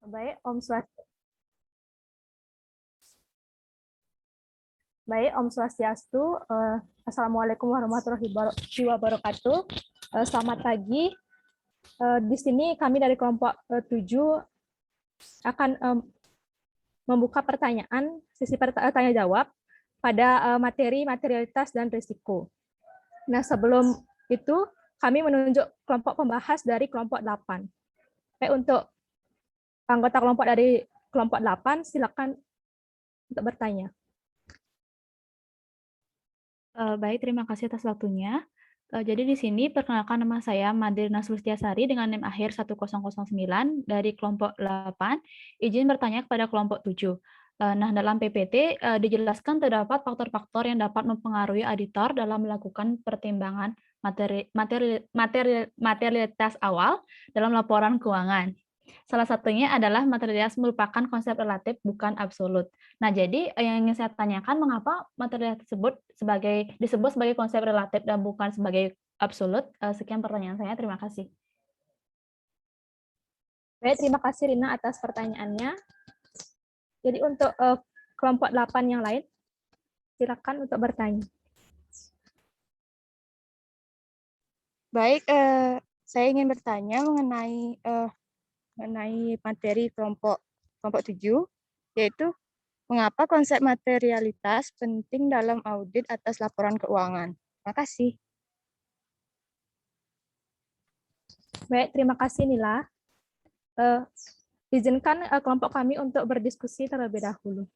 Baik, Om Swastiastu. Assalamualaikum warahmatullahi wabarakatuh. Selamat pagi. Di sini kami dari kelompok 7 akan membuka pertanyaan, sesi tanya jawab pada materi materialitas dan risiko. Nah, sebelum itu kami menunjuk kelompok pembahas dari kelompok 8. Untuk anggota kelompok dari kelompok 8, silakan untuk bertanya. Baik, terima kasih atas waktunya. Jadi di sini perkenalkan nama saya Madrina Sulistiasari dengan NIM akhir 1009 dari kelompok 8. Izin bertanya kepada kelompok 7. Nah, dalam PPT dijelaskan terdapat faktor-faktor yang dapat mempengaruhi auditor dalam melakukan pertimbangan materialitas awal dalam laporan keuangan. Salah satunya adalah materialitas merupakan konsep relatif bukan absolut. Nah, jadi yang ingin saya tanyakan mengapa materialitas tersebut disebut sebagai konsep relatif dan bukan sebagai absolut? Sekian pertanyaan saya, terima kasih. Baik, terima kasih Rina atas pertanyaannya. Jadi untuk kelompok 8 yang lain, silakan untuk bertanya. Baik, saya ingin bertanya mengenai materi kelompok 7, yaitu mengapa konsep materialitas penting dalam audit atas laporan keuangan. Terima kasih. Baik, terima kasih Nila. Izinkan kelompok kami untuk berdiskusi terlebih dahulu.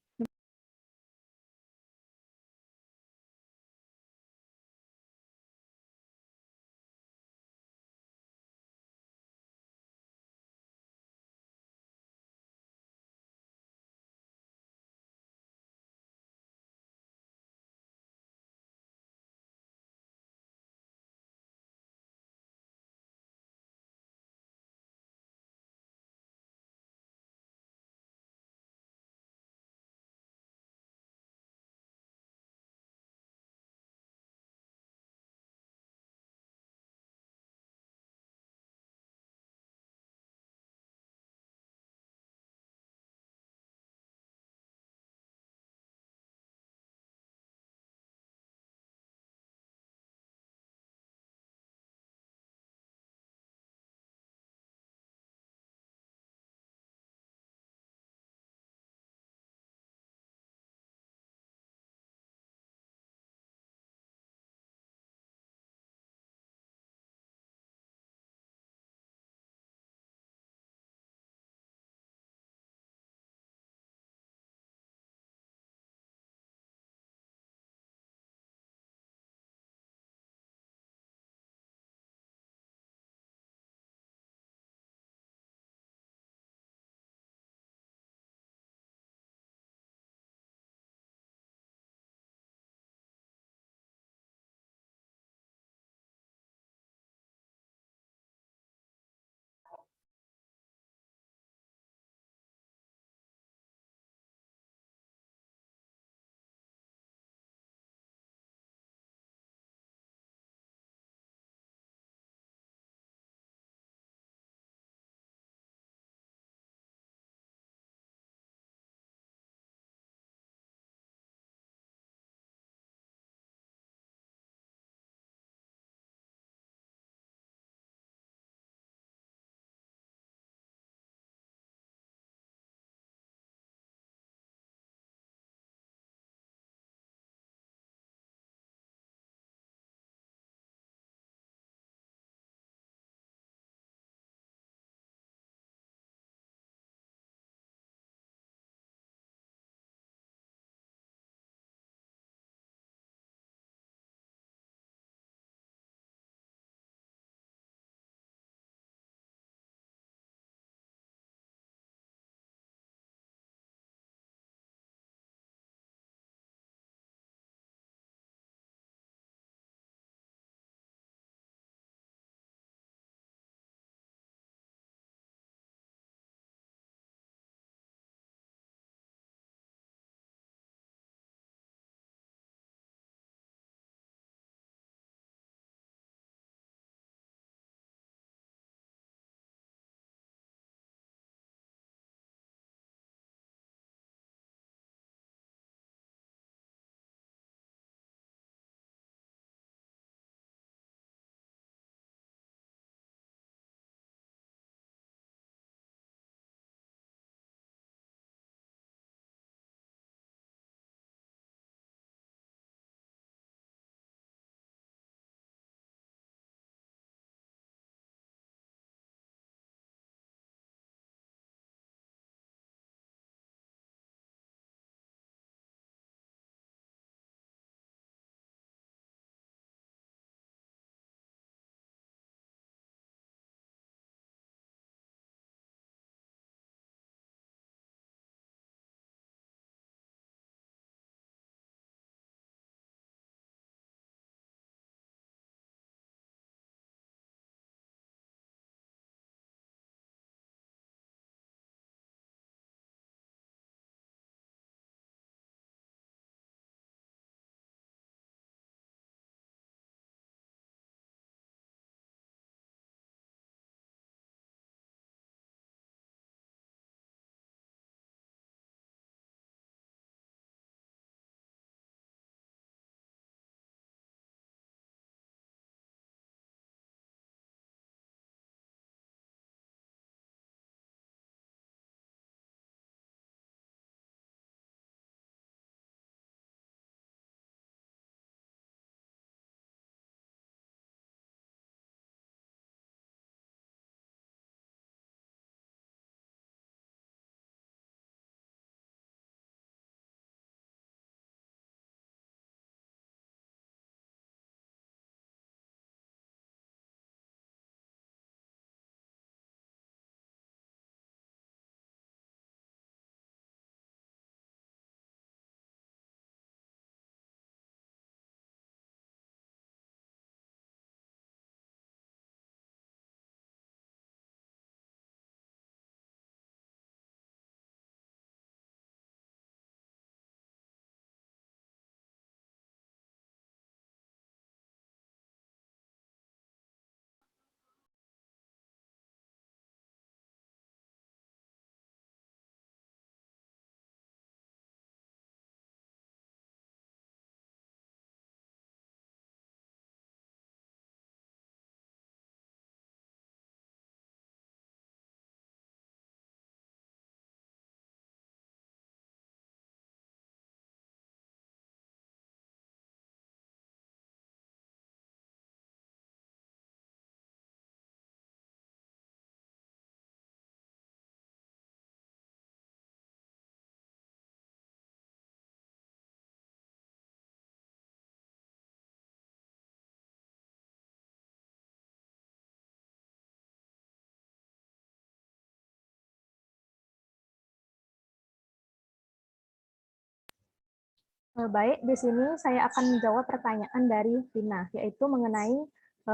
Baik, di sini saya akan menjawab pertanyaan dari Rina, yaitu mengenai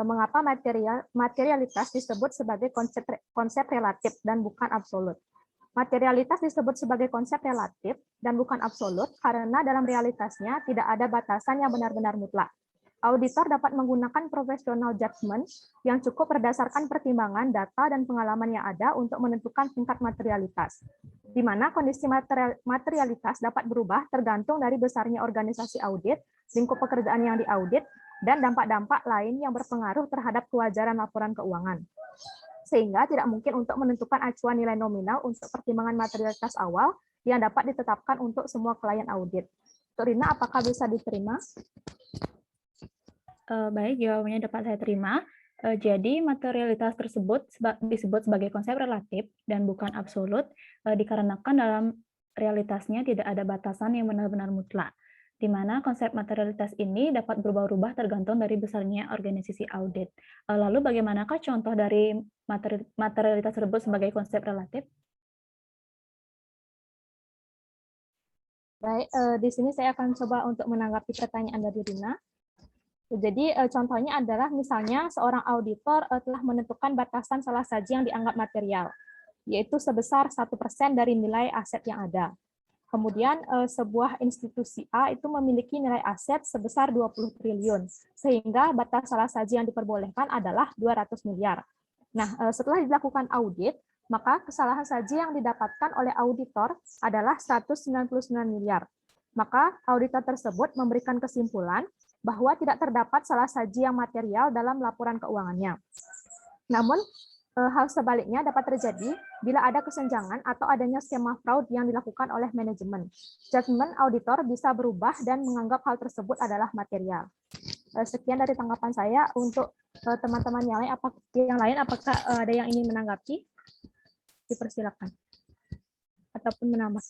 mengapa materialitas disebut sebagai konsep relatif dan bukan absolut. Materialitas disebut sebagai konsep relatif dan bukan absolut karena dalam realitasnya tidak ada batasan yang benar-benar mutlak. Auditor dapat menggunakan professional judgment yang cukup berdasarkan pertimbangan data dan pengalaman yang ada untuk menentukan tingkat materialitas, di mana kondisi materialitas dapat berubah tergantung dari besarnya organisasi audit, lingkup pekerjaan yang diaudit, dan dampak-dampak lain yang berpengaruh terhadap kewajaran laporan keuangan. Sehingga tidak mungkin untuk menentukan acuan nilai nominal untuk pertimbangan materialitas awal yang dapat ditetapkan untuk semua klien audit. Rina, apakah bisa diterima? Baik, jawabannya dapat saya terima. Jadi materialitas tersebut disebut sebagai konsep relatif dan bukan absolut dikarenakan dalam realitasnya tidak ada batasan yang benar-benar mutlak, di mana konsep materialitas ini dapat berubah-ubah tergantung dari besarnya organisasi audit. Lalu bagaimanakah contoh dari materialitas tersebut sebagai konsep relatif? Baik, di sini saya akan coba untuk menanggapi pertanyaan dari Rina. Jadi contohnya adalah misalnya seorang auditor telah menentukan batasan salah saji yang dianggap material, yaitu sebesar 1% dari nilai aset yang ada. Kemudian sebuah institusi A itu memiliki nilai aset sebesar 20 triliun, sehingga batas salah saji yang diperbolehkan adalah 200 miliar. Nah, setelah dilakukan audit, maka kesalahan saji yang didapatkan oleh auditor adalah 199 miliar. Maka auditor tersebut memberikan kesimpulan bahwa tidak terdapat salah saji yang material dalam laporan keuangannya. Namun, hal sebaliknya dapat terjadi bila ada kesenjangan atau adanya skema fraud yang dilakukan oleh manajemen. Judgment auditor bisa berubah dan menganggap hal tersebut adalah material. Sekian dari tanggapan saya. Untuk teman-teman yang lain, apakah ada yang ingin menanggapi? Dipersilakan. Ataupun menambah.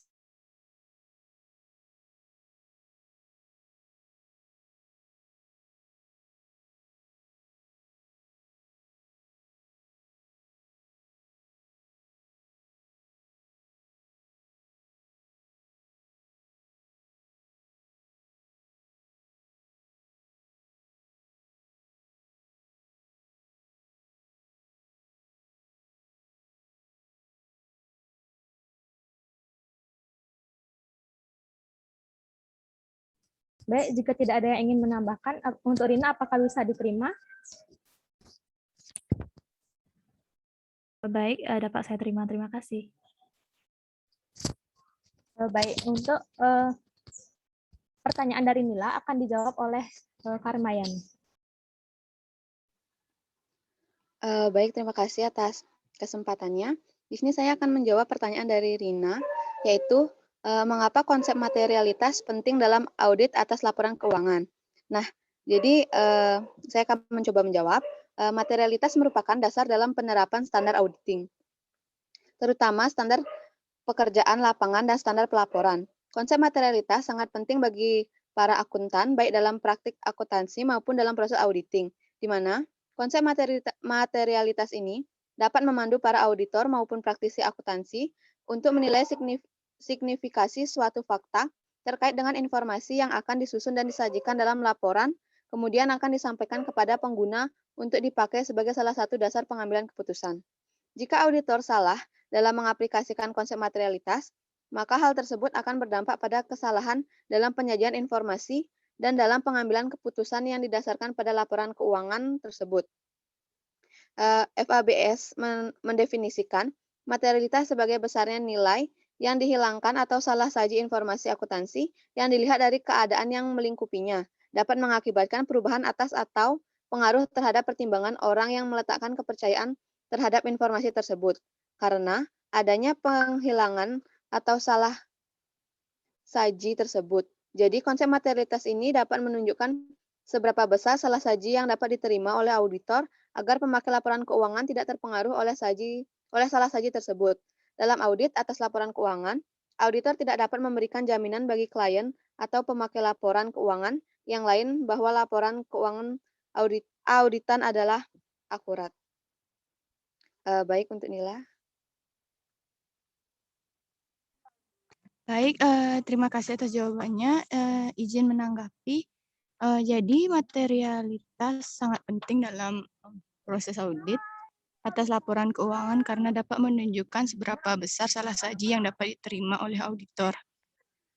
Baik, jika tidak ada yang ingin menambahkan, untuk Rina, apakah bisa diterima? Baik, dapat saya terima. Terima kasih. Baik, untuk pertanyaan dari Nila akan dijawab oleh Karmayani. Baik, terima kasih atas kesempatannya. Di sini saya akan menjawab pertanyaan dari Rina, yaitu mengapa konsep materialitas penting dalam audit atas laporan keuangan. Nah, jadi saya akan mencoba menjawab. Materialitas merupakan dasar dalam penerapan standar auditing, terutama standar pekerjaan lapangan dan standar pelaporan. Konsep materialitas sangat penting bagi para akuntan, baik dalam praktik akuntansi maupun dalam proses auditing, di mana konsep materialitas ini dapat memandu para auditor maupun praktisi akuntansi untuk menilai signifikasi suatu fakta terkait dengan informasi yang akan disusun dan disajikan dalam laporan, kemudian akan disampaikan kepada pengguna untuk dipakai sebagai salah satu dasar pengambilan keputusan. Jika auditor salah dalam mengaplikasikan konsep materialitas, maka hal tersebut akan berdampak pada kesalahan dalam penyajian informasi dan dalam pengambilan keputusan yang didasarkan pada laporan keuangan tersebut. FABS mendefinisikan materialitas sebagai besarnya nilai yang dihilangkan atau salah saji informasi akuntansi yang dilihat dari keadaan yang melingkupinya, dapat mengakibatkan perubahan atas atau pengaruh terhadap pertimbangan orang yang meletakkan kepercayaan terhadap informasi tersebut, karena adanya penghilangan atau salah saji tersebut. Jadi konsep materialitas ini dapat menunjukkan seberapa besar salah saji yang dapat diterima oleh auditor agar pemakai laporan keuangan tidak terpengaruh oleh salah saji tersebut. Dalam audit atas laporan keuangan, auditor tidak dapat memberikan jaminan bagi klien atau pemakai laporan keuangan yang lain bahwa laporan keuangan auditan adalah akurat. Baik untuk Nila. Baik, terima kasih atas jawabannya. Izin menanggapi. Jadi materialitas sangat penting dalam proses audit atas laporan keuangan karena dapat menunjukkan seberapa besar salah saji yang dapat diterima oleh auditor.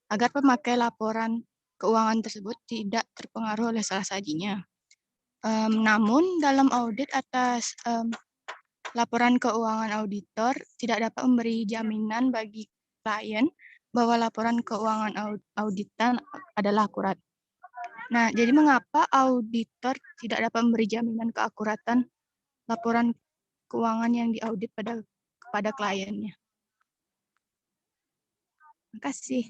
Agar pemakai laporan keuangan tersebut tidak terpengaruh oleh salah sajinya. Namun dalam audit atas laporan keuangan auditor tidak dapat memberi jaminan bagi klien bahwa laporan keuangan auditan adalah akurat. Nah, jadi mengapa auditor tidak dapat memberi jaminan keakuratan laporan keuangan yang diaudit kepada kliennya? Terima kasih.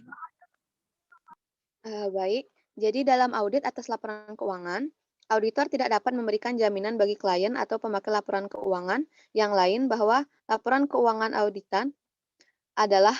Baik, jadi dalam audit atas laporan keuangan, auditor tidak dapat memberikan jaminan bagi klien atau pemakai laporan keuangan yang lain bahwa laporan keuangan auditan adalah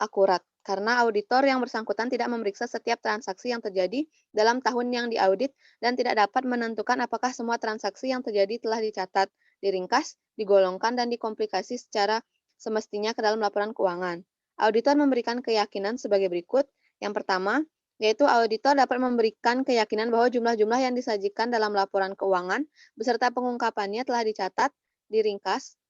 akurat, karena auditor yang bersangkutan tidak memeriksa setiap transaksi yang terjadi dalam tahun yang diaudit dan tidak dapat menentukan apakah semua transaksi yang terjadi telah dicatat, diringkas, digolongkan, dan dikomplikasi secara semestinya ke dalam laporan keuangan. Auditor memberikan keyakinan sebagai berikut. Yang pertama, yaitu auditor dapat memberikan keyakinan bahwa jumlah-jumlah yang disajikan dalam laporan keuangan beserta pengungkapannya telah dicatat, diringkas,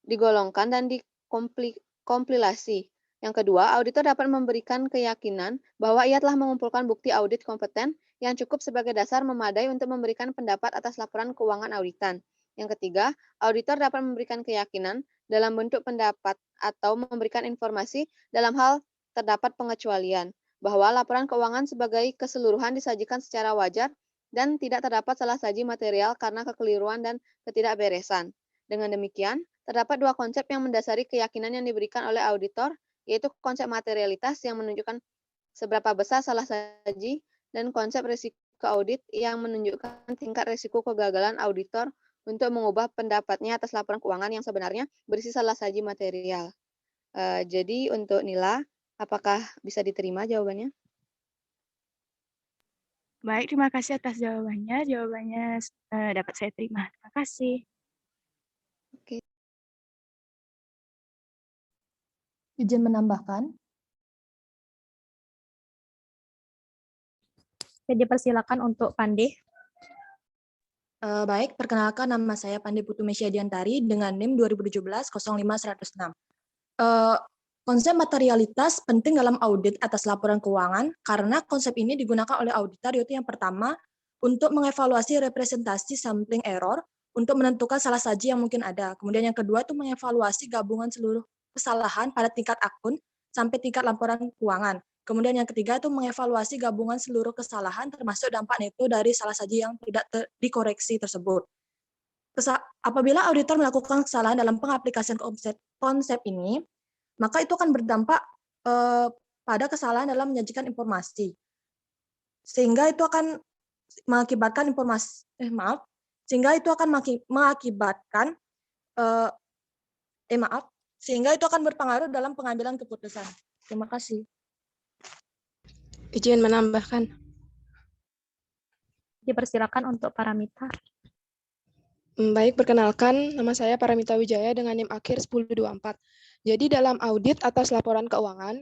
digolongkan, dan dikompilasi. Yang kedua, auditor dapat memberikan keyakinan bahwa ia telah mengumpulkan bukti audit kompeten yang cukup sebagai dasar memadai untuk memberikan pendapat atas laporan keuangan auditan. Yang ketiga, auditor dapat memberikan keyakinan dalam bentuk pendapat atau memberikan informasi dalam hal terdapat pengecualian, bahwa laporan keuangan sebagai keseluruhan disajikan secara wajar dan tidak terdapat salah saji material karena kekeliruan dan ketidakberesan. Dengan demikian, terdapat dua konsep yang mendasari keyakinan yang diberikan oleh auditor, yaitu konsep materialitas yang menunjukkan seberapa besar salah saji dan konsep risiko audit yang menunjukkan tingkat risiko kegagalan auditor untuk mengubah pendapatnya atas laporan keuangan yang sebenarnya berisi salah saji material. Jadi untuk Nila, apakah bisa diterima jawabannya? Baik, terima kasih atas jawabannya. Jawabannya dapat saya terima. Terima kasih. Oke. Izin menambahkan. Jadi persilakan untuk Pandey. Baik, perkenalkan nama saya Pandey Putumesya Diantari dengan NIM 2017-05106. Konsep materialitas penting dalam audit atas laporan keuangan karena konsep ini digunakan oleh auditor, yaitu yang pertama untuk mengevaluasi representasi sampling error untuk menentukan salah saji yang mungkin ada. Kemudian yang kedua itu mengevaluasi gabungan seluruh kesalahan pada tingkat akun sampai tingkat laporan keuangan. Kemudian yang ketiga itu mengevaluasi gabungan seluruh kesalahan termasuk dampak neto dari salah saji yang tidak dikoreksi tersebut. Apabila auditor melakukan kesalahan dalam pengaplikasian konsep ini, maka itu akan berdampak pada kesalahan dalam menyajikan informasi. Sehingga itu akan mengakibatkan sehingga itu akan berpengaruh dalam pengambilan keputusan. Terima kasih. Izin menambahkan. Dipersilakan untuk Paramita. Baik, perkenalkan nama saya Paramita Wijaya dengan NIM akhir 1024. Jadi dalam audit atas laporan keuangan,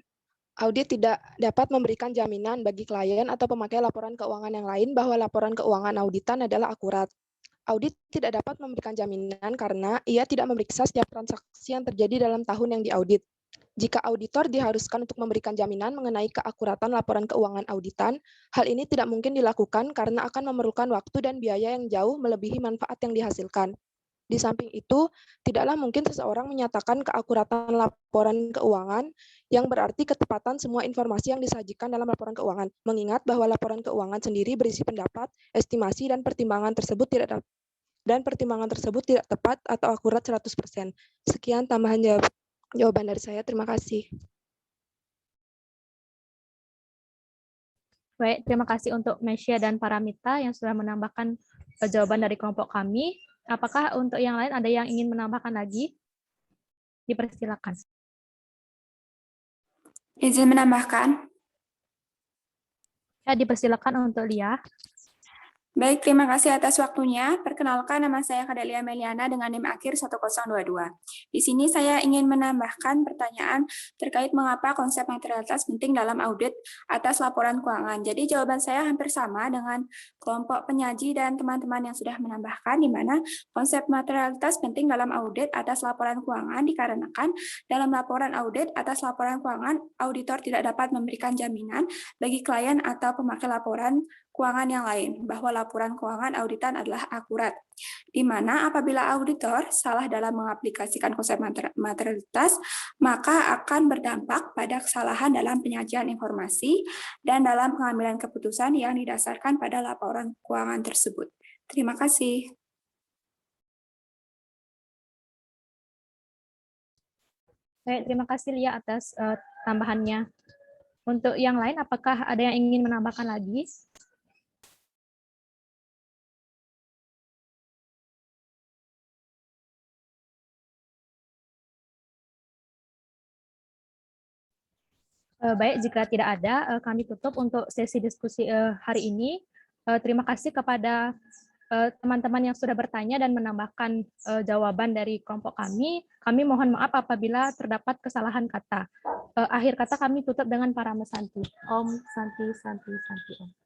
audit tidak dapat memberikan jaminan bagi klien atau pemakai laporan keuangan yang lain bahwa laporan keuangan auditan adalah akurat. Audit tidak dapat memberikan jaminan karena ia tidak memeriksa setiap transaksi yang terjadi dalam tahun yang diaudit. Jika auditor diharuskan untuk memberikan jaminan mengenai keakuratan laporan keuangan auditan, hal ini tidak mungkin dilakukan karena akan memerlukan waktu dan biaya yang jauh melebihi manfaat yang dihasilkan. Di samping itu, tidaklah mungkin seseorang menyatakan keakuratan laporan keuangan yang berarti ketepatan semua informasi yang disajikan dalam laporan keuangan, mengingat bahwa laporan keuangan sendiri berisi pendapat, estimasi, dan pertimbangan tersebut tidak tepat atau akurat 100%. Sekian tambahan jawaban dari saya. Terima kasih. Baik, terima kasih untuk Mesya dan Paramita yang sudah menambahkan jawaban dari kelompok kami. Apakah untuk yang lain ada yang ingin menambahkan lagi? Dipersilakan. Izin menambahkan. Ya, dipersilakan untuk Lia. Baik, terima kasih atas waktunya. Perkenalkan, nama saya Kadelia Meliana dengan NIM akhir 1022. Di sini saya ingin menambahkan pertanyaan terkait mengapa konsep materialitas penting dalam audit atas laporan keuangan. Jadi jawaban saya hampir sama dengan kelompok penyaji dan teman-teman yang sudah menambahkan, di mana konsep materialitas penting dalam audit atas laporan keuangan dikarenakan dalam laporan audit atas laporan keuangan, auditor tidak dapat memberikan jaminan bagi klien atau pemakai laporan keuangan yang lain, bahwa laporan keuangan auditan adalah akurat, di mana apabila auditor salah dalam mengaplikasikan konsep materialitas, maka akan berdampak pada kesalahan dalam penyajian informasi dan dalam pengambilan keputusan yang didasarkan pada laporan keuangan tersebut. Terima kasih. Baik, terima kasih Lia atas tambahannya. Untuk yang lain, apakah ada yang ingin menambahkan lagi? Baik, jika tidak ada, kami tutup untuk sesi diskusi hari ini. Terima kasih kepada teman-teman yang sudah bertanya dan menambahkan jawaban dari kelompok kami. Kami mohon maaf apabila terdapat kesalahan kata. Akhir kata kami tutup dengan para mesanti. Om Santi Santi Santi Om.